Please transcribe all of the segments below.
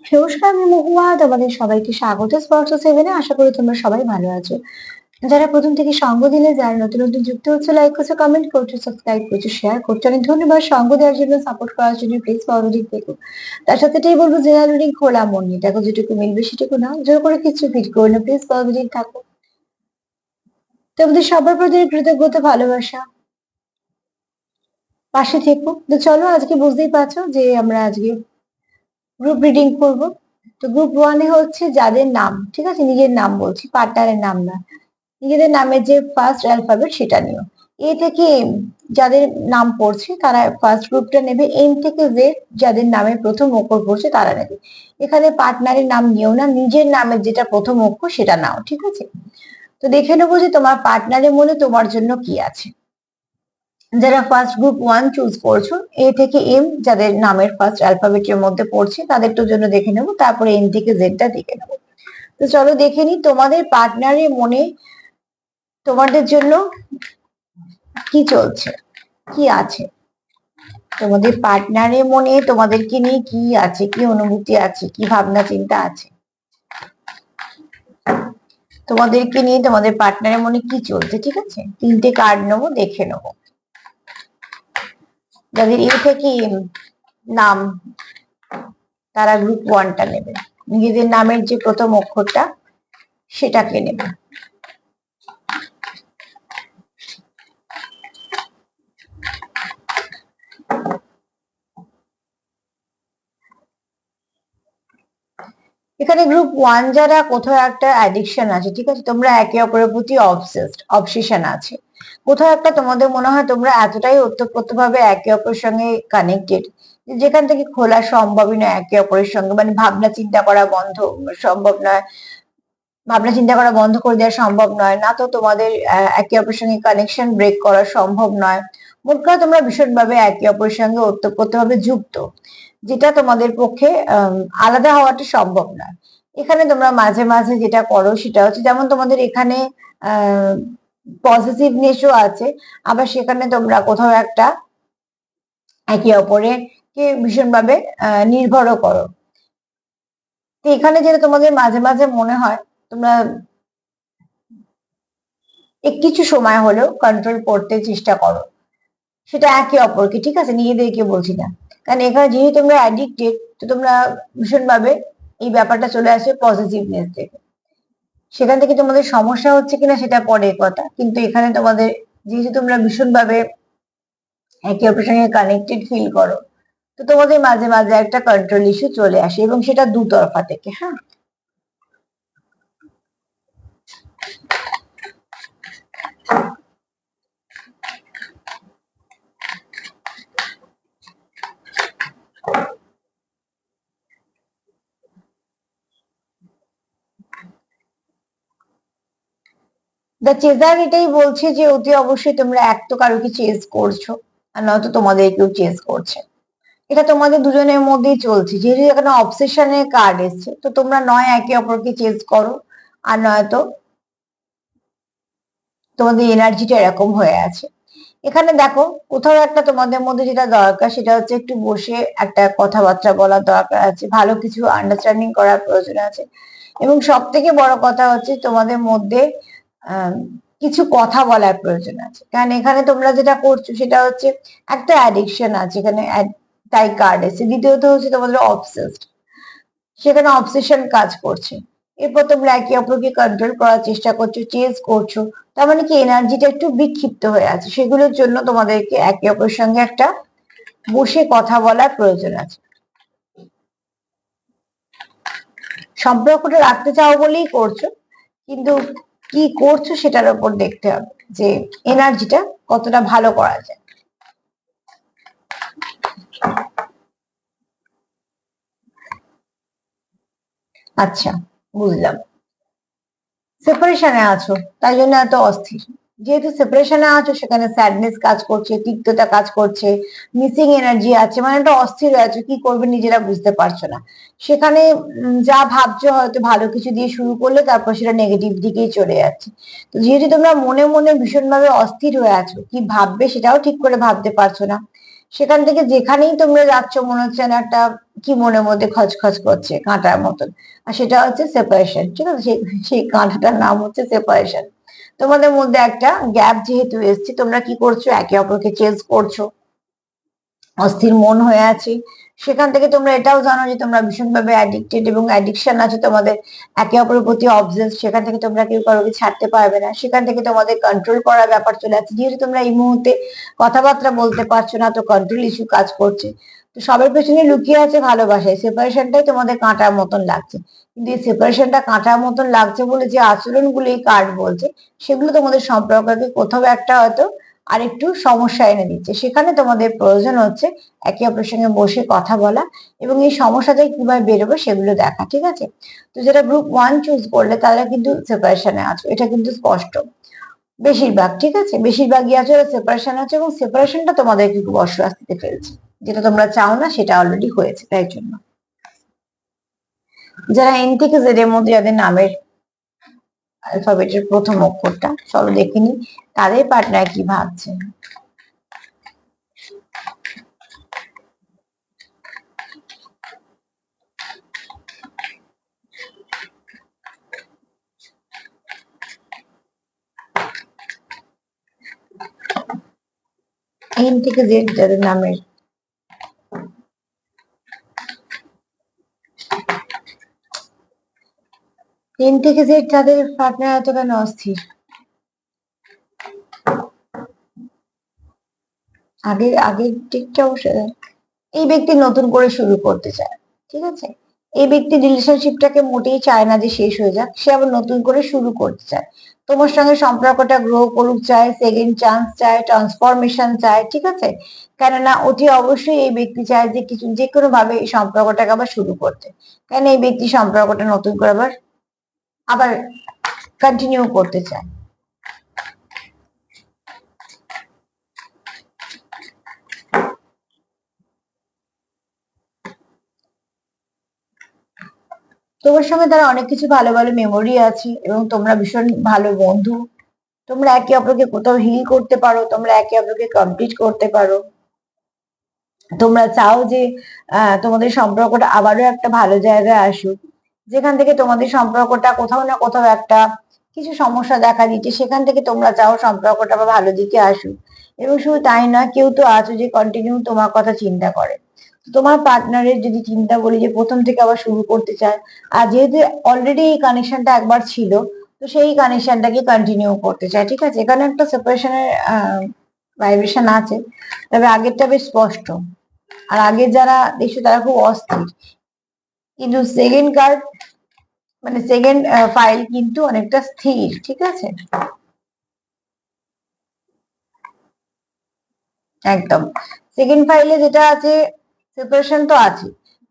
নমস্কার, আমি মহুয়া। তোমাদের সবাইকে স্বাগত স্পর্শ সেভেনে। আশা করি তোমরা সবাই ভালো আছো। যারা প্রথম থেকে সঙ্গ দিলে, যারা নতুন নতুন যুক্ত হচ্ছে, লাইক করছো, কমেন্ট করছো, সাবস্ক্রাইব করছো, শেয়ার করছো, অনেক ধন্যবাদ। সঙ্গ দেওয়ার জন্য, সাপোর্ট করার জন্য প্লিজ পজিটিভ থেকো। তার সাথে এটাই বলবো, জেনারেল রিডিং খোলা মন নিয়ে দেখো, যেটুকু মিলবে সেটুকু নাও, জোর করে কিছু ফিট করো না, প্লিজ পজিটিভ থাকো। তোমাদের সবার প্রতি কৃতজ্ঞতা, ভালোবাসা, পাশে থেকো। তো চলো, আজকে বুঝতেই পারছো যে আমরা আজকে গ্রুপ রিডিং করব। তো গ্রুপ ওয়ানে হচ্ছে যাদের নাম, ঠিক আছে, নিজের নাম বলছি, পার্টনারের নাম না, নিজেদের নামের যে ফার্স্ট অ্যালফাবেট সেটা নিও। এ থেকে এম যাদের নাম পড়ছে তারা ফার্স্ট গ্রুপটা নেবে, এম থেকে জেড যাদের নামের প্রথম অক্ষর পড়ছে তারা নেবে। এখানে পার্টনারের নাম নিও না, নিজের নামের যেটা প্রথম অক্ষর সেটা নাও, ঠিক আছে? তো দেখে নেবো যে তোমার পার্টনারের মনে তোমার জন্য কি আছে। যারা ফার্স্ট গ্রুপ ওয়ান চুজ করছো, এ থেকে এম যাদের নামের ফার্স্ট অ্যালফাবেটের মধ্যে পড়ছে তাদেরটার জন্য দেখে নেবো, তারপরে এম থেকে জেডটা দেখে নেবো। তো চলো দেখে নি তোমাদের পার্টনারের মনে তোমাদের জন্য কি চলছে, কি আছে। তোমাদের পার্টনারের মনে তোমাদেরকে নিয়ে কি আছে, কি অনুভূতি আছে, কি ভাবনা চিন্তা আছে, তোমাদেরকে নিয়ে তোমাদের পার্টনারের মনে কি চলছে, ঠিক আছে? তিনটে কার্ড নেবো, দেখে নেবো। যাদের এ থেকে এম নাম, তারা গ্রুপ ওয়ানটা নেবে, নিজেদের নামের যে প্রথম অক্ষরটা সেটাকে নেবে। এখানে গ্রুপ ওয়ান যারা কোথাও একটা অ্যাডিকশন আছে, ঠিক আছে, তোমরা একে অপরের প্রতি অবসেশন আছে কোথাও একটা, তোমাদের মনে হয় তোমরা এতটাই ওতপ্রোতভাবে একে অপরের সঙ্গে কানেক্টেড, যেখান থেকে খোলা সম্ভবই নয় একে অপরের সঙ্গে, মানে ভাবনা চিন্তা করা বন্ধ সম্ভব নয়, ভাবনা চিন্তা করা বন্ধ করে দেওয়া সম্ভব নয় না, তো তোমাদের একে অপরের সঙ্গে কানেকশন ব্রেক করা সম্ভব নয়। মোট কথা তোমরা ভীষণভাবে একে অপরের সঙ্গে ওতপ্রোতভাবে যুক্ত, যেটা তোমাদের পক্ষে আলাদা হওয়াটা সম্ভব নয়। এখানে তোমরা মাঝে মাঝে যেটা করো সেটা হচ্ছে, যেমন তোমাদের এখানে পজিটিভনেসও আছে, আবার সেখানে তোমরা কোথাও একটা একে অপরের কে ভীষণভাবে নির্ভরও করো। তো এখানে যেটা তোমাদের মাঝে মাঝে মনে হয়, তোমরা কিছু সময় হলেও কন্ট্রোল করতে চেষ্টা করো, সেটা একে অপরকে, ঠিক আছে, নিজেদেরকে বলছি না। কারণ এখানে যেহেতু তোমরা অ্যাডিক্টেড, তো তোমরা ভীষণভাবে এই ব্যাপারটা চলে আসে পজিটিভনেস থেকে। সেখান থেকে তোমাদের সমস্যা হচ্ছে কিনা সেটা পরের কথা, কিন্তু এখানে তোমাদের যেহেতু তোমরা ভীষণভাবে একে অপরের সঙ্গে কানেক্টেড ফিল করো, তো তোমাদের মাঝে মাঝে একটা কন্ট্রোল ইস্যু চলে আসে, এবং সেটা দুতরফা থেকে। হ্যাঁ, দ্য চেজার এটাই বলছে যে অতি অবশ্যই তোমরা এক তো কারোকে চেজ করছো, আর নয়তো তোমাদের কেউ চেজ করছে। এটা তোমাদের দুজনের মধ্যেই চলছে, যেহেতু এখানে অবসেশনের কার্ড এসছে, তো তোমরা নয় একে অপরকে চেজ করো, আর নয়তো তোমাদের এনার্জিটা এরকম হয়ে আছে। এখানে দেখো, কোথাও একটা তোমাদের মধ্যে যেটা দরকার সেটা হচ্ছে একটু বসে একটা কথাবার্তা বলার দরকার আছে, ভালো কিছু আন্ডারস্ট্যান্ডিং করার প্রয়োজন আছে, এবং সব থেকে বড় কথা হচ্ছে তোমাদের মধ্যে আহ কিছু কথা বলার প্রয়োজন আছে। কারণ এখানে তোমরা যেটা করছো সেটা হচ্ছে একটা অ্যাডিকশন আছে এখানে, তাই কার্ড এসে। দ্বিতীয়ত হচ্ছে তোমাদের অবসেসড, সেখানে অবসেশন কাজ করছে। এরপর তোমরা একে অপরকে কন্ট্রোল করার চেষ্টা করছো, চেঞ্জ করছো, তার মানে কি এনার্জিটা একটু বিক্ষিপ্ত হয়ে আছে। সেগুলোর জন্য তোমাদেরকে একে অপরের সঙ্গে একটা বসে কথা বলার প্রয়োজন আছে। সম্পর্কটা রাখতে চাও বলেই করছো, কিন্তু কি করছো সেটার উপর দেখতে হবে যে এনার্জিটা কতটা ভালো করা যায়। আচ্ছা, বুঝলাম। সেপারেশনে আছো, তাই জন্য এত অস্থির। যেহেতু সেপারেশনে আছো, সেখানে স্যাডনেস কাজ করছে, তিক্ততা কাজ করছে, মিসিং এনার্জি আছে, মানে একটা অস্থির হয়ে আছো, কি করবে নিজেরা বুঝতে পারছো না। সেখানে যা ভাবছো হয়তো ভালো কিছু দিয়ে শুরু করলে, তারপর সেটা নেগেটিভ দিকেই চলে যাচ্ছে। তো যেহেতু তোমরা মনে মনে ভীষণভাবে অস্থির হয়ে আছো, কি ভাববে সেটাও ঠিক করে ভাবতে পারছো না, সেখান থেকে যেখানেই তোমরা যাচ্ছ মনে হচ্ছে না একটা কি মনের মধ্যে খচখচ করছে কাঁটার মতন, আর সেটা হচ্ছে সেপারেশন। ঠিক আছে, সেই কাঁটাটার নাম হচ্ছে সেপারেশন। তোমাদের মধ্যে একটা গ্যাপ যেহেতু এসছে, তোমরা কি করছো, একে অপরকে চেঞ্জ করছো, অস্থির মন হয়ে আছে। সেখান থেকে তোমরা এটাও জানো যে তোমরা ভীষণভাবে অ্যাডিক্টেড এবং অ্যাডিকশন আছে তোমাদের একে অপরের প্রতি অবসেস। সেখান থেকে তোমরা কেউ কারোকে ছাড়তে পারবে না, সেখান থেকে তোমাদের কন্ট্রোল করার ব্যাপার চলে আসছে। যেহেতু তোমরা এই মুহূর্তে কথাবার্তা বলতে পারছো না, তো কন্ট্রোল ইস্যু কাজ করছে। তো সবার পেছনে লুকিয়ে আছে ভালোবাসায়, সেপারেশনটাই তোমাদের কাঁটার মতন লাগছে। কিন্তু এই সেপারেশনটা কাঁটার মতন লাগছে বলে যে আচরণগুলো এই কার্ড বলছে, সেগুলো তোমাদের সম্পর্ককে কোথাও একটা হয়তো আরেকটু সমস্যা এনে দিচ্ছে। সেখানে তোমাদের প্রয়োজন হচ্ছে একে অপরের সঙ্গে বসে কথা বলা এবং এই সমস্যা থেকে কিভাবে বেরোবে সেগুলো দেখা। ঠিক আছে, তো যেটা গ্রুপ 1 চুজ করলে তারা কিন্তু সেপারেশনে আছো, এটা কিন্তু স্পষ্ট বেশিরভাগ। ঠিক আছে, বেশিরভাগই আছে ওরা সেপারেশন আছে, এবং সেপারেশনটা তোমাদেরকে খুব অস্বস্তিতে ফেলছে। যেটা তোমরা চাও না সেটা অলরেডি হয়েছে, তাই জন্য। যারা এন থেকে জেড এর মধ্যে যাদের নামের অ্যালফাবেটের প্রথম অক্ষরটা, চলো দেখে নি তাদের পার্টনার কি ভাবছে। এন থেকে জেড যাদের নামের এন থেকে জেড যাদের পার্টনার এত কেন অস্থির? আগের দিকটা অবশ্যই এই ব্যক্তি নতুন করে শুরু করতে চায়। ঠিক আছে, এই ব্যক্তি রিলেশনশিপটাকে মোটেই চায় না যে শেষ হয়ে যাক, সে আবার নতুন করে শুরু করতে চায়। তোমার সঙ্গে সম্পর্কটা গ্রো করুক চায়, সেকেন্ড চান্স চায়, ট্রান্সফরমেশন চায়। ঠিক আছে, কেননা অতি অবশ্যই এই ব্যক্তি চায় যে কিছু যে কোনো ভাবে এই সম্পর্কটাকে আবার শুরু করতে। কেন এই ব্যক্তি সম্পর্কটা নতুন করে আবার আবার কন্টিনিউ করতে চায়। তোমার সঙ্গে তারা অনেক কিছু ভালো ভালো মেমোরি আছে এবং তোমরা ভীষণ ভালো বন্ধু। তোমরা একে অপরকে কোথাও হিল করতে পারো, তোমরা একে অপরকে কমপ্লিট করতে পারো। তোমরা চাও যে তোমাদের সম্পর্কটা আবারও একটা ভালো জায়গায় আসুক, যেখান থেকে তোমাদের সম্পর্কটা কোথাও না কোথাও একটা কিছু সমস্যা দেখা দিচ্ছে, সেখান থেকে তোমরা চাও সম্পর্কটা আবার ভালো দিকে আসুক। এবং শুধু তাই না, কেউ তো আছো যে কন্টিনিউ তোমার কথা চিন্তা করে। তোমার পার্টনারের যদি চিন্তা বলি যে প্রথম থেকে আবার শুরু করতে চায়, আর যেহেতু অলরেডি এই কানেকশনটা একবার ছিল, তো সেই কানেকশনটাকে কন্টিনিউ করতে চায়। ঠিক আছে, এখানে একটা সেপারেশনের ভাইব্রেশন আছে, তবে আগেরটা বেশ স্পষ্ট। আর আগে যারা দেখছো তারা খুব অস্থির, কিন্তু সেকেন্ড কার্ড মানে সেকেন্ড ফাইল কিন্তু অনেকটা স্থির। ঠিক আছে, একদম সেকেন্ড ফাইলে যেটা আছে, সেপারেশন তো আছে,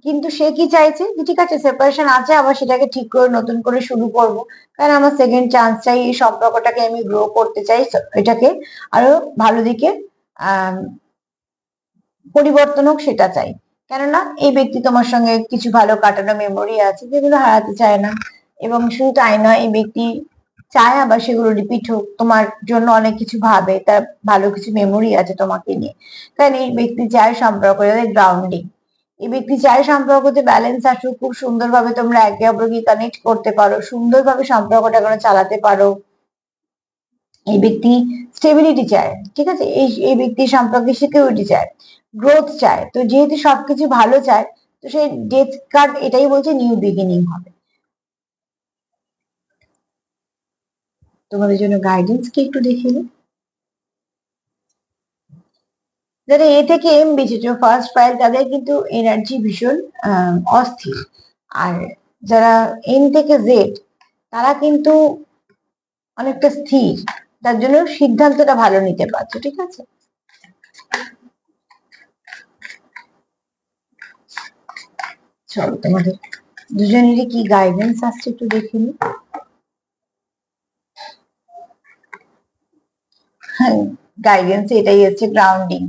কিন্তু সে কি চাইছে যে ঠিক আছে সেপারেশন আছে, আবার সেটাকে ঠিক করে নতুন করে শুরু করব, কারণ আমার সেকেন্ড চান্স চাই, এই সম্পর্কটাকে আমি গ্রো করতে চাই, এটাকে আরো ভালো দিকে আহ পরিবর্তন হোক সেটা চাই। কেননা এই ব্যক্তি তোমার সঙ্গে কিছু ভালো কাটানো মেমোরি আছে যেগুলো হারাতে চায় না, এবং শুধু তাই নয়, এই ব্যক্তি চায় আবার সেগুলো রিপিট হোক, তোমার জন্য অনেক কিছু ভাবে, তার ভালো কিছু মেমোরি আছে তোমাকে নিয়ে। কারণ এই ব্যক্তি চায় সম্পর্ক গ্রাউন্ডিং, এই ব্যক্তি চায় সম্পর্কতে ব্যালেন্স আসুক, খুব সুন্দরভাবে তোমরা একে অপরকে কানেক্ট করতে পারো, সুন্দরভাবে সম্পর্কটা চালাতে পারো। এই ব্যক্তি স্টেবিলিটি চায়। ঠিক আছে, এই ব্যক্তি সম্পর্কে সিকিউরিটি চায়, গ্রোথ চায়। তো যেহেতু সবকিছু ভালো চায়, তো সেই ডেথ কার্ড এটাই বলছে নিউ বিগিনিং হবে। তোমাদের জন্য গাইডেন্স কি একটু দেখে নিই। যারা এ থেকে এম বেঁচেছো ফার্স্ট ফাইল, তাদের কিন্তু এনার্জি ভীষণ অস্থির। আর যারা এন থেকে জেড, তারা কিন্তু অনেকটা স্থির, তার জন্য সিদ্ধান্তটা ভালো নিতে পারছো। ঠিক আছে, চলো তোমাদের দুজনেরই কি গাইডেন্স আসছে একটু দেখে নি। গাইডেন্স এটাই হচ্ছে গ্রাউন্ডিং।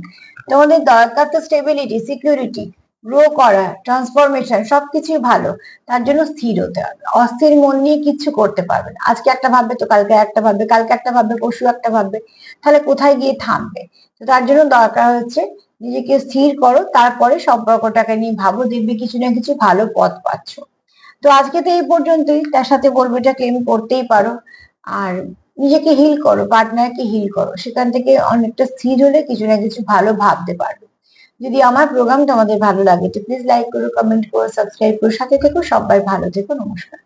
তোমাদের দরকার তো স্টেবিলিটি, সিকিউরিটি, গ্রো করা, ট্রান্সফরমেশন, সবকিছুই ভালো। তার জন্য স্থির হতে হবে, অস্থির মন নিয়ে কিচ্ছু করতে পারবে না। আজকে একটা ভাববে তো কালকে একটা ভাববে, কালকে একটা ভাববে পরশু একটা ভাববে, তাহলে কোথায় গিয়ে থামবে? তো তার জন্য দরকার হচ্ছে নিজেকে স্থির করো, তারপরে সম্পর্কটাকে নিয়ে ভাবো, দেখবে কিছু না কিছু ভালো পথ পাচ্ছ। তো আজকে তো এই পর্যন্তই, তার সাথে বলবো এটা ক্লেম করতেই পারো। আর নিজেকে হিল করো, পার্টনারকে হিল করো, সেখান থেকে অনেকটা স্থির হলে কিছু না কিছু ভালো ভাবতে পারবে। যদি আমার প্রোগ্রাম তোমাদের ভালো লাগে তো প্লিজ লাইক করো, কমেন্ট করো, সাবস্ক্রাইব করো, সাথে থেকো। সবাই ভালো থেকো, নমস্কার।